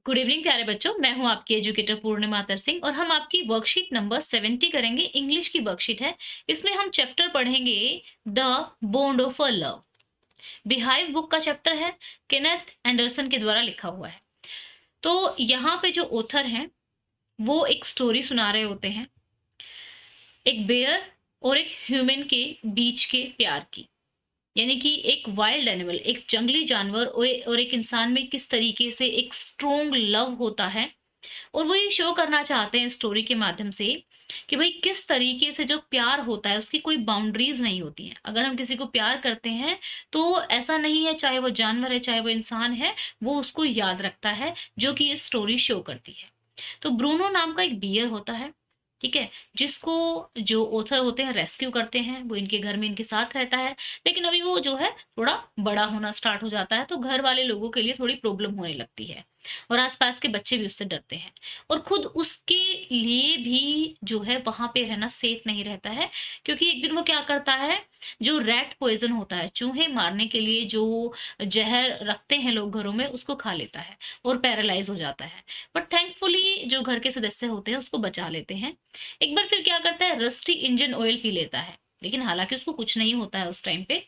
Good evening प्यारे बच्चों, मैं हूं आपकी एजुकेटर पूर्णिमा तर सिंह और हम आपकी वर्कशीट नंबर 70 करेंगे। इंग्लिश की वर्कशीट है। इसमें हम चैप्टर पढ़ेंगे the bond of a love. Beehive book का चैप्टर है, केनेथ एंडरसन के द्वारा लिखा हुआ है। तो यहाँ पे जो ऑथर हैं वो एक स्टोरी सुना रहे होते हैं, एक बेयर और एक ह्यूमन के बीच के प्यार की। यानी कि एक वाइल्ड एनिमल, एक जंगली जानवर और एक इंसान में किस तरीके से एक स्ट्रोंग लव होता है। और वो ये शो करना चाहते हैं स्टोरी के माध्यम से कि भाई किस तरीके से जो प्यार होता है उसकी कोई बाउंड्रीज नहीं होती हैं। अगर हम किसी को प्यार करते हैं तो ऐसा नहीं है, चाहे वो जानवर है चाहे वो इंसान है, वो उसको याद रखता है, जो कि ये स्टोरी शो करती है। तो ब्रूनो नाम का एक बियर होता है, ठीक है, जिसको जो ऑथर होते हैं रेस्क्यू करते हैं। वो इनके घर में इनके साथ रहता है, लेकिन अभी वो जो है थोड़ा बड़ा होना स्टार्ट हो जाता है, तो घर वाले लोगों के लिए थोड़ी प्रॉब्लम होने लगती है और आसपास के बच्चे भी उससे डरते हैं। और खुद उसके लिए भी जो है वहां पे रहना सेफ नहीं रहता है, क्योंकि एक दिन वो क्या करता है, जो रैट पॉइजन होता है, चूहे मारने के लिए जो जहर रखते हैं लोग घरों में, उसको खा लेता है और पैरालाइज हो जाता है। बट थैंकफुली जो घर के सदस्य होते हैं उसको बचा लेते हैं। एक बार फिर क्या करता है, रस्टी इंजन ऑयल पी लेता है, लेकिन हालांकि उसको कुछ नहीं होता है उस टाइम पे।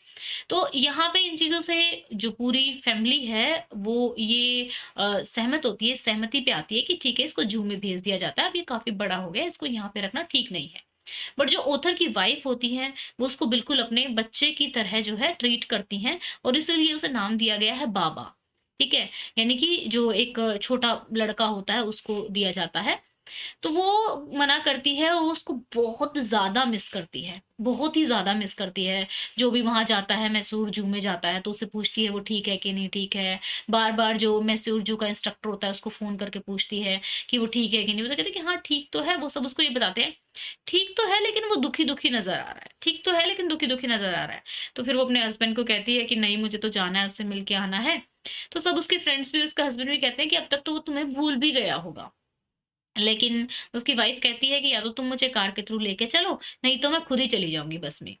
तो यहाँ पे इन चीजों से जो पूरी फैमिली है वो ये सहमत होती है, सहमति पे आती है कि ठीक है, इसको जू में भेज दिया जाता है, अब ये काफी बड़ा हो गया, इसको यहाँ पे रखना ठीक नहीं है। बट जो ऑथर की वाइफ होती है वो उसको बिल्कुल अपने बच्चे की तरह जो है ट्रीट करती हैं, और इसीलिए उसे नाम दिया गया है बाबा। ठीक है, यानी कि जो एक छोटा लड़का होता है उसको दिया जाता है। तो वो मना करती है और उसको बहुत ज़्यादा मिस करती है, बहुत ही ज़्यादा मिस करती है। जो भी वहाँ जाता है, मैसूर ज़ू में जाता है, तो उससे पूछती है वो ठीक है कि नहीं ठीक है। बार-बार जो मैसूर ज़ू का इंस्ट्रक्टर होता है उसको फ़ोन करके पूछती है कि वो ठीक है कि नहीं। वो तो कहते हैं कि हाँ ठीक तो है, वो सब उसको ये बताते हैं, ठीक तो है लेकिन वो दुखी-दुखी नज़र आ रहा है, ठीक तो है लेकिन दुखी-दुखी नज़र आ रहा है। तो फिर वो अपने हस्बैंड को कहती है कि नहीं मुझे तो जाना है, उससे मिल के आना है। तो सब उसके फ्रेंड्स भी और उसका हस्बैंड भी कहते हैं कि अब तक तो वो तुम्हें भूल भी गया होगा। लेकिन उसकी वाइफ कहती है कि या तो तुम मुझे कार के थ्रू लेके चलो, नहीं तो मैं खुद ही चली जाऊँगी बस में।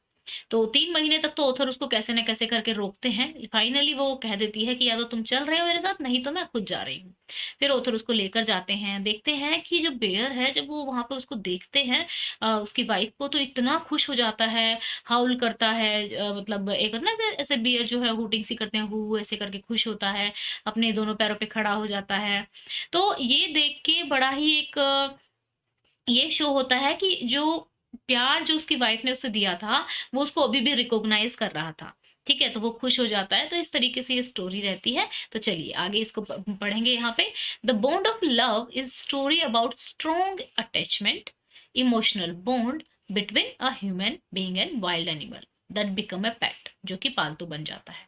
तो 3 महीने तक तो ऑथर उसको कैसे न कैसे करके रोकते हैं। फाइनली वो कह देती है कि या तो तुम चल रहे हो मेरे साथ, नहीं तो मैं खुद जा रही हूँ। फिर ऑथर उसको लेकर जाते हैं। देखते हैं कि जो बेयर है, जब वो वहाँ पे उसको देखते हैं उसकी वाइफ को, तो इतना खुश हो जाता है, हाउल करता है। मतलब एक होता है ना ऐसे ऐसे बेयर जो है हूटिंग सी करते हैं, हू ऐसे करके खुश होता है, अपने दोनों पैरों पे खड़ा हो जाता है। तो ये देख के बड़ा ही एक ये शो होता है कि जो प्यार जो उसकी वाइफ ने उसे दिया था, वो उसको अभी भी रिकॉग्नाइज कर रहा था। ठीक है, तो वो खुश हो जाता है। तो इस तरीके से ये स्टोरी रहती है। तो चलिए आगे इसको पढ़ेंगे। यहाँ पे the bond of love is story about strong attachment, emotional bond between a human being and wild animal that become a pet, जो कि पालतू बन जाता है।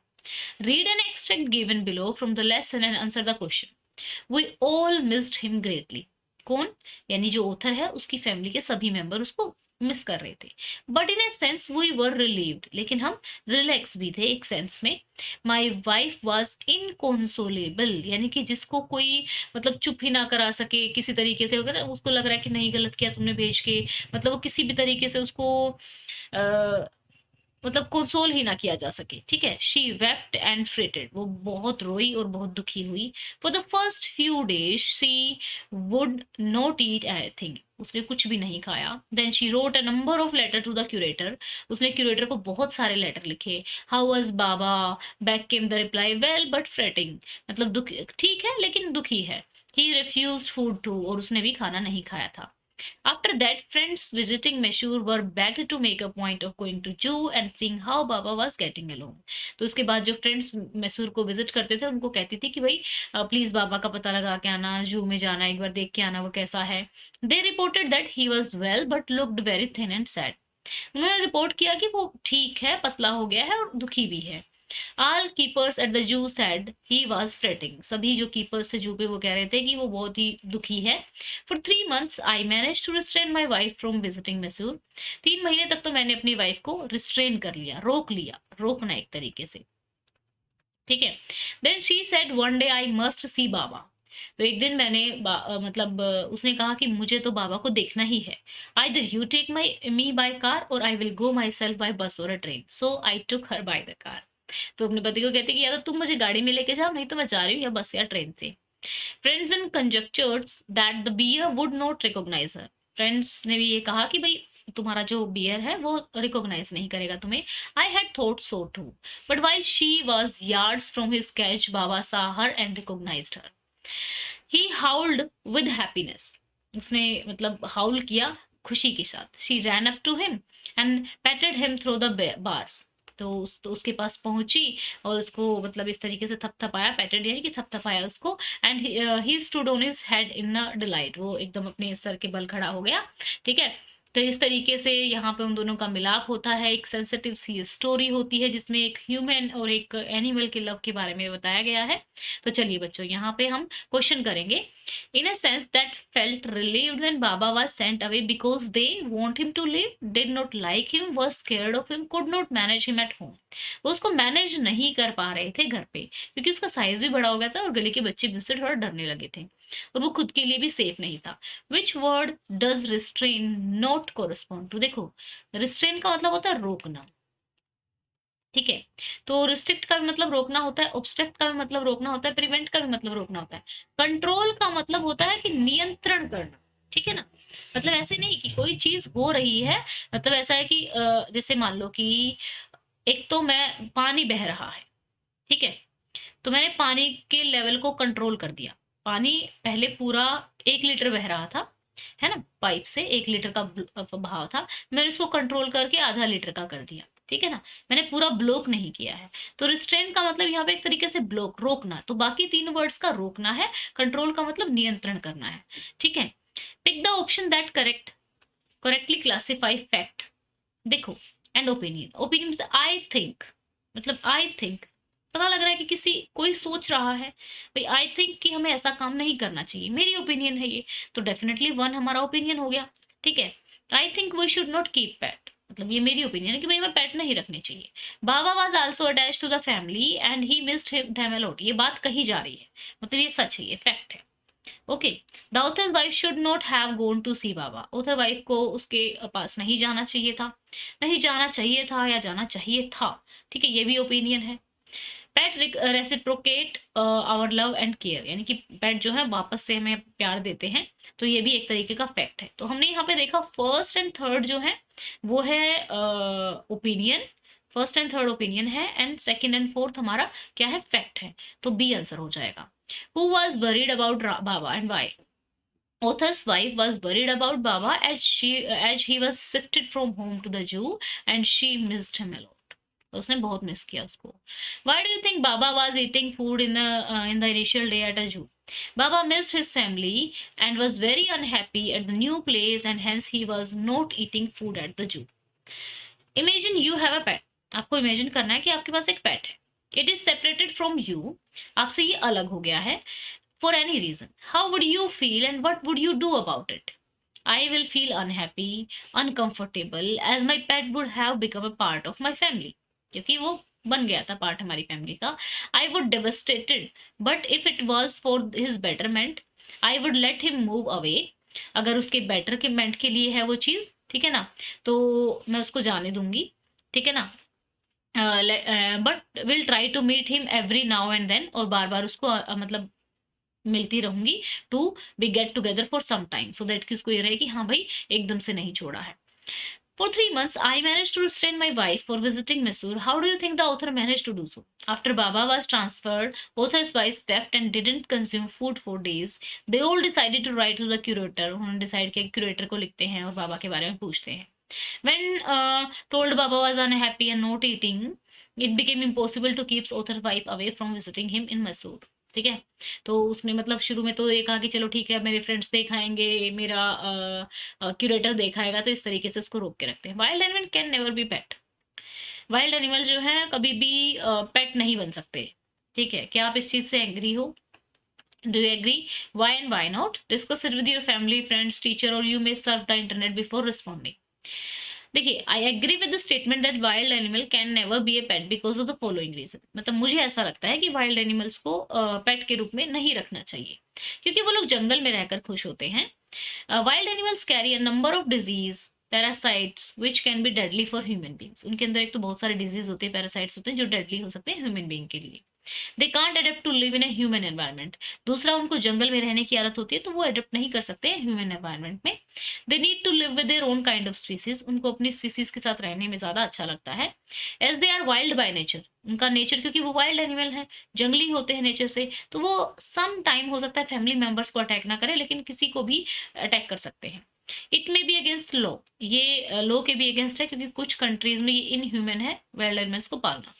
Read an extract given below from the lesson and answer the question. We all missed him greatly. कौन? यानी जो author है उसकी फैमिली के सभी मेंबर उसको मिस कर रहे थे। But in a sense we were relieved, लेकिन हम रिलैक्स भी थे एक सेंस में। माई वाइफ वॉज इनकॉन्सोलेबल, यानी कि जिसको कोई मतलब चुप ही ना करा सके किसी तरीके से, होगा ना उसको लग रहा है कि नहीं गलत किया तुमने भेज के, मतलब वो किसी भी तरीके से उसको मतलब कंसोल ही ना किया जा सके। ठीक है, शी वेप्ट एंड फ्रेटेड, वो बहुत रोई और बहुत दुखी हुई। For the first few days she would not eat anything, उसने कुछ भी नहीं खाया। Then she wrote a number of letter to the curator, उसने क्यूरेटर को बहुत सारे लेटर लिखे। How was Baba, back came the reply, well but fretting, मतलब दुख ठीक है लेकिन दुखी है। ही रिफ्यूज्ड फूड टू, और उसने भी खाना नहीं खाया था। After that, friends visiting Mysore were begged to make a point of going to zoo and seeing how Baba was getting along. तो उसके बाद जो फ्रेंड्स मैसूर को विजिट करते थे उनको कहती थी कि भाई प्लीज बाबा का पता लगा के आना, जू में जाना, एक बार देख के आना वो कैसा है। दे reported that he was well but looked very thin and sad. उन्होंने रिपोर्ट किया कि वो ठीक है, पतला हो गया है और दुखी भी है। All keepers at the zoo said he was fretting. सभी जो कीपर्स थे जू पे वो कह रहे थे कि वो बहुत ही दुखी है। For 3 months I managed to restrain my wife from visiting Mysore. 3 महीने तक तो मैंने अपनी वाइफ को रिस्ट्रेन कर लिया, रोकना एक तरीके से। ठीक है। Then she said one day I must see बाबा। तो एक दिन मैंने मतलब उसने कहा कि मुझे तो बाबा को देखना ही है। Either you take me by car or I will go myself by bus or a train. So I took her by the car. तो अपने पति को कहती कि या तो तुम मुझे गाड़ी में लेके जाओ, नहीं तो मैं जा रही हूँ या बस या ट्रेन से। Friends and conjectures that the bear would not recognise her. Friends ने भी ये कहा कि भाई तुम्हारा जो बियर है वो रिकॉग्नाइज नहीं करेगा तुम्हें। I had thought so too, but while she was yards from his cage Baba saw her and recognised her. He howled with happiness. उसने मतलब हाउल किया खुशी के साथ। She ran up to him and patted him through the bars. तो उसके पास पहुंची और उसको मतलब इस तरीके से थपथपाया, पैटेड यानी कि थपथपाया उसको। And he stood on his head in a delight. वो एकदम अपने सर के बल खड़ा हो गया। ठीक है, तो इस तरीके से यहाँ पे उन दोनों का मिलाप होता है। एक सेंसिटिव सी स्टोरी होती है जिसमें एक ह्यूमन और एक एनिमल के लव के बारे में बताया गया है। तो चलिए बच्चों, यहाँ पे हम क्वेश्चन करेंगे। In a sense that felt relieved when Baba was sent away because they want him to live, did not like him, was scared of him, could not manage him at home। वो उसको manage नहीं कर पा रहे थे घर पे, क्योंकि उसका साइज भी बड़ा हो गया था और गली के बच्चे भी उससे थोड़ा डरने लगे थे और वो खुद के लिए भी सेफ नहीं था। Which word does restrain not correspond to? देखो, रिस्ट्रेन का मतलब होता है रोकना। ठीक है, तो रिस्ट्रिक्ट का भी मतलब रोकना होता है, ऑब्स्ट्रक्ट का भी मतलब रोकना होता है, प्रिवेंट का भी मतलब रोकना होता है। कंट्रोल का मतलब होता है कि नियंत्रण करना। ठीक है ना, मतलब ऐसे नहीं कि कोई चीज हो रही है, मतलब ऐसा है कि जैसे मान लो कि एक तो मैं पानी बह रहा है, ठीक है, तो मैंने पानी के लेवल को कंट्रोल कर दिया। पानी पहले पूरा 1 लीटर बह रहा था, है ना, पाइप से 1 लीटर का बहाव था, मैंने उसको कंट्रोल करके ½ लीटर का कर दिया। ठीक है ना, मैंने पूरा ब्लॉक नहीं किया है। तो रिस्ट्रेंट का मतलब यहाँ पे एक तरीके से ब्लॉक, रोकना। तो बाकी 3 वर्ड्स का रोकना है, कंट्रोल का मतलब नियंत्रण करना है। ठीक है, pick the option that correctly classify fact. देखो, and opinion. Opinion I think, मतलब आई थिंक पता लग रहा है कि किसी कोई सोच रहा है भाई, आई थिंक कि हमें ऐसा काम नहीं करना चाहिए, मेरी ओपिनियन है ये, तो डेफिनेटली 1 हमारा ओपिनियन हो गया। ठीक है, I think we should not keep pet, मतलब ये मेरी ओपिनियन है कि भाई हमें पेट नहीं रखने चाहिए। Baba was also attached to the family and he missed them a lot. ये बात कही जा रही है, मतलब ये सच है, ये फैक्ट है। Okay, the author wife should not have gone to see Baba. Author wife को उसके पास नहीं जाना चाहिए था, नहीं जाना चाहिए था या जाना चाहिए था। ठीक है, ये भी ओपिनियन है। Pet reciprocate our love and care, यानी कि पेट जो है वापस से हमें प्यार देते हैं, तो ये भी एक तरीके का फैक्ट है। तो हमने यहाँ पे देखा फर्स्ट एंड थर्ड जो है वो है opinion, first and third opinion है, एंड सेकंड एंड फोर्थ हमारा क्या है, फैक्ट है। तो बी आंसर हो जाएगा। Who was worried about Baba and why? Othar's wife was worried about Baba as he was shifted from home to the Jew and she missed him a lot. उसने बहुत miss किया उसको। Why do you think Baba was eating food in the initial day at a Jew? Baba missed his family and was very unhappy at the new place and hence he was not eating food at the Jew. Imagine you have a pet. आपको imagine करना है कि आपके पास एक पेट है। It is separated from you. आपसे ये अलग हो गया है for any reason. How would you feel and what would you do about it? I will feel unhappy, uncomfortable, as my pet would have become a part of my family. क्योंकि वो बन गया था पार्ट हमारी family का। I would devastated, but if it was for his betterment, I would let him move away. अगर उसके betterment के लिए है वो चीज़, ठीक है ना, तो मैं उसको जाने दूंगी। ठीक है ना, but will try to meet him every now and then, और बार बार उसको मतलब मिलती रहूंगी to be get together for some time, so that कि उसको ये रहे कि हाँ भाई एकदम से नहीं छोड़ा है। For 3 months, I managed to restrain my wife for visiting Mysore. How do you think the author managed to do so? After Baba was transferred, author's wife wept and didn't consume food for days. They all decided to write to the curator. उन्होंने decide किया curator को लिखते हैं और बाबा के बारे में पूछते हैं। When told Baba was unhappy and not eating, it became impossible to keep author's wife away from visiting him in Mysore. ठीक है, तो उसने मतलब शुरू में तो ये कहा कि चलो ठीक है मेरे फ्रेंड्स देखाएंगे, मेरा क्यूरेटर देखाएगा, तो इस तरीके से उसको रोक के रखते हैं। Wild animal can never B pet. Wild animal जो है कभी भी पेट नहीं बन सकते। ठीक है, क्या आप इस चीज से एग्री हो? Do you agree? Why and why not? Discuss it with your family, friends, teacher, और you may surf the internet before responding. देखिए, I agree with the statement that wild animal can never be a pet because of the following reason. मतलब मुझे ऐसा लगता है कि wild animals को पेट के रूप में नहीं रखना चाहिए, क्योंकि वो लोग जंगल में रहकर खुश होते हैं। Wild animals carry a number of disease, parasites which can be deadly for human beings. उनके अंदर एक तो बहुत सारे डिजीज होते हैं, पैरासाइट्स होते हैं जो डेडली हो सकते हैं ह्यूमन बींग के लिए। They can't adapt to live in a human environment. दूसरा, उनको जंगल में रहने की आदत होती है तो वो अडेप्ट नहीं कर सकते हैं ह्यूमन एनवायरनमेंट में। They need to live with their own kind of species, उनको अपनी स्पीसीज के साथ रहने में ज्यादा अच्छा लगता है। As they are wild by nature, उनका नेचर, क्योंकि वो वाइल्ड एनिमल है, जंगली होते हैं नेचर से, तो वो सम टाइम हो सकता है फैमिली मेंबर्स को अटैक ना करे, लेकिन किसी को भी अटैक कर सकते हैं। It may be against law, ये लॉ के भी अगेंस्ट है, क्योंकि कुछ कंट्रीज में ये इनह्यूमन है वाइल्ड एनिमल्स को पालना।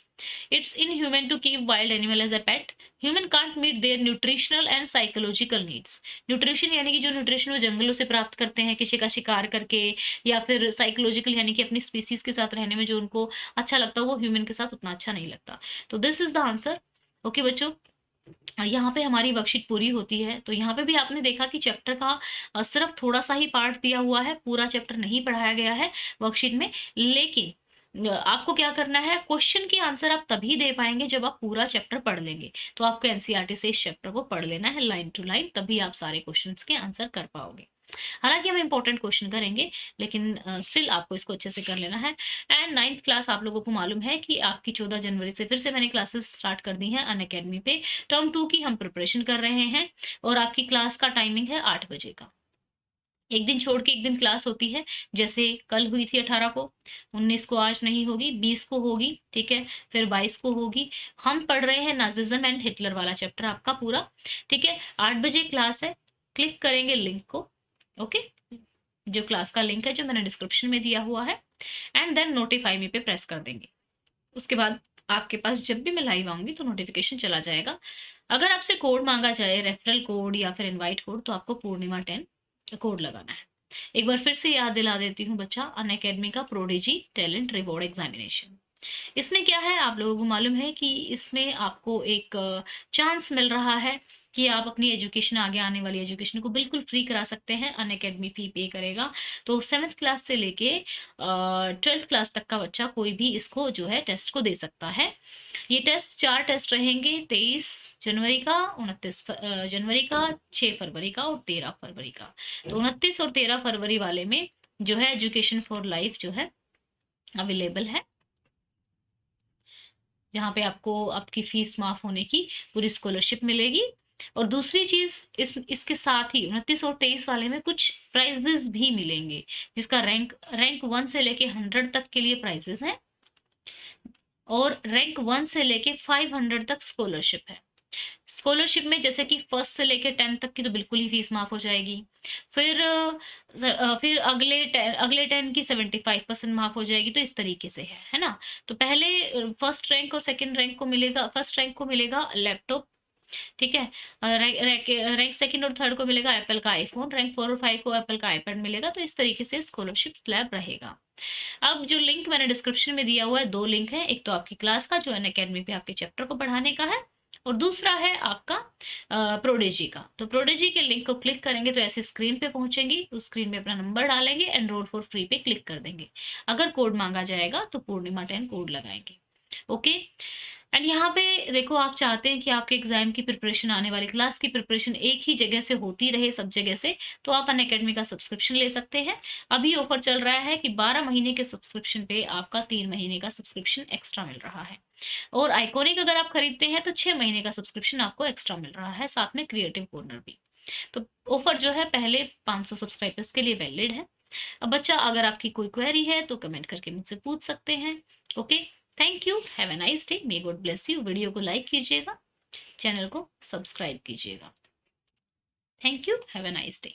It's inhuman to keep wild animal as a pet. Human can't meet their nutritional and psychological needs. Nutrition यानी कि जो न्यूट्रिशन वो जंगलों से प्राप्त करते हैं किसी का शिकार करके, या फिर साइकोलॉजिकल यानी कि अपनी स्पीसीज के साथ रहने में जो उनको अच्छा लगता है वो ह्यूमन के साथ उतना अच्छा नहीं लगता। तो this is the answer. Okay बच्चों, यहाँ पे हमारी वर्कशीट पूरी होती है। तो यहाँ पे भी आपने देखा कि चैप्टर का सिर्फ थोड़ा सा ही पार्ट दिया हुआ है, पूरा चैप्टर नहीं पढ़ाया गया है वर्कशीट में। लेकिन आपको क्या करना है, क्वेश्चन के आंसर आप तभी दे पाएंगे जब आप पूरा चैप्टर पढ़ लेंगे। तो आपको एनसीईआरटी से इस चैप्टर को पढ़ लेना है लाइन टू लाइन, तभी आप सारे क्वेश्चंस के आंसर कर पाओगे। हालांकि हम इंपॉर्टेंट क्वेश्चन करेंगे, लेकिन स्टिल आपको इसको अच्छे से कर लेना है। एंड 9th क्लास आप लोगों को मालूम है कि आपकी 14 जनवरी से फिर से मैंने क्लासेस स्टार्ट कर दी हैं अनअकैडमी पे। टर्म 2 की हम प्रिपरेशन कर रहे हैं, और आपकी क्लास का टाइमिंग है 8 बजे का। एक दिन छोड़ के एक दिन क्लास होती है, जैसे कल हुई थी 18 को, 19 को आज नहीं होगी, 20 को होगी, ठीक है, फिर 22 को होगी। हम पढ़ रहे हैं नाजिज्म एंड हिटलर वाला चैप्टर आपका पूरा, ठीक है। 8 बजे क्लास है, क्लिक करेंगे लिंक को, ओके, जो क्लास का लिंक है जो मैंने डिस्क्रिप्शन में दिया हुआ है, एंड देन नोटिफाई मी पे प्रेस कर देंगे। उसके बाद आपके पास जब भी मैं लाइव आऊंगी तो नोटिफिकेशन चला जाएगा। अगर आपसे कोड मांगा जाए, रेफरल कोड या फिर इनवाइट कोड, तो आपको पूर्णिमा 10 कोड लगाना है। एक बार फिर से याद दिला देती हूँ बच्चा, अनअकैडमी का प्रोडिजी टैलेंट रिवॉर्ड एग्जामिनेशन। इसमें क्या है, आप लोगों को मालूम है कि इसमें आपको एक चांस मिल रहा है कि आप अपनी एजुकेशन, आगे आने वाली एजुकेशन को बिल्कुल फ्री करा सकते हैं। अनअकैडमी फी पे करेगा तो 7th क्लास से लेके 12th क्लास तक का बच्चा कोई भी इसको जो है टेस्ट को दे सकता है। ये टेस्ट 4 टेस्ट रहेंगे, 23 जनवरी का, 29 जनवरी का, 6 फरवरी का और 13 फरवरी का। तो 29 और 13 फरवरी वाले में जो है एजुकेशन फॉर लाइफ जो है अवेलेबल है, जहाँ पे आपको आपकी फीस माफ होने की पूरी स्कॉलरशिप मिलेगी। और दूसरी चीज, इसके साथ ही 29 और 23 वाले में कुछ प्राइजेस भी मिलेंगे, जिसका रैंक 1 से लेके 100 तक के लिए प्राइजेस हैं, और रैंक 1 से लेके 500 तक स्कॉलरशिप है। स्कॉलरशिप में जैसे कि फर्स्ट से लेके 10 तक की तो बिल्कुल ही फीस माफ हो जाएगी, फिर अगले 10 की 75% माफ हो जाएगी। तो इस तरीके से है ना। तो पहले फर्स्ट रैंक और सेकंड रैंक को मिलेगा, फर्स्ट रैंक को मिलेगा लैपटॉप, ठीक है, रैंक सेकंड और थर्ड को मिलेगा एप्पल का आईफोन, रैंक 4 और 5 को एप्पल का आईपैड मिलेगा। तो इस तरीके से स्कॉलरशिप स्लैब रहेगा। अब जो लिंक मैंने डिस्क्रिप्शन में दिया हुआ है, 2 लिंक है, एक तो आपकी क्लास का जो अनअकैडमी पे आपके चैप्टर को पढ़ाने का है, और दूसरा है आपका प्रोडेजी का। तो प्रोडेजी के लिंक को क्लिक करेंगे तो ऐसे स्क्रीन पे पहुंचेंगी, उस स्क्रीन में अपना नंबर डालेंगे, एनरोल फॉर फ्री पे क्लिक कर देंगे। अगर कोड मांगा जाएगा तो पूर्णिमा 10 कोड लगाएंगे, ओके। एंड यहाँ पे देखो, आप चाहते हैं कि आपके एग्जाम की प्रिपरेशन, आने वाली क्लास की प्रिपरेशन एक ही जगह से होती रहे, सब जगह से, तो आप अनअकैडमी का सब्सक्रिप्शन ले सकते हैं। अभी ऑफर चल रहा है कि 12 महीने के सब्सक्रिप्शन पे आपका 3 महीने का सब्सक्रिप्शन एक्स्ट्रा मिल रहा है, और आइकॉनिक अगर आप खरीदते हैं तो 6 महीने का सब्सक्रिप्शन आपको एक्स्ट्रा मिल रहा है, साथ में क्रिएटिव कॉर्नर भी। तो ऑफर जो है पहले 500 सब्सक्राइबर्स के लिए वैलिड है। अब बच्चा, अगर आपकी कोई क्वेरी है तो कमेंट करके मुझसे पूछ सकते हैं, okay. Thank you, have a nice day, may God bless you. Video को लाइक कीजिएगा, चैनल को सब्सक्राइब कीजिएगा। Thank you, have a nice day.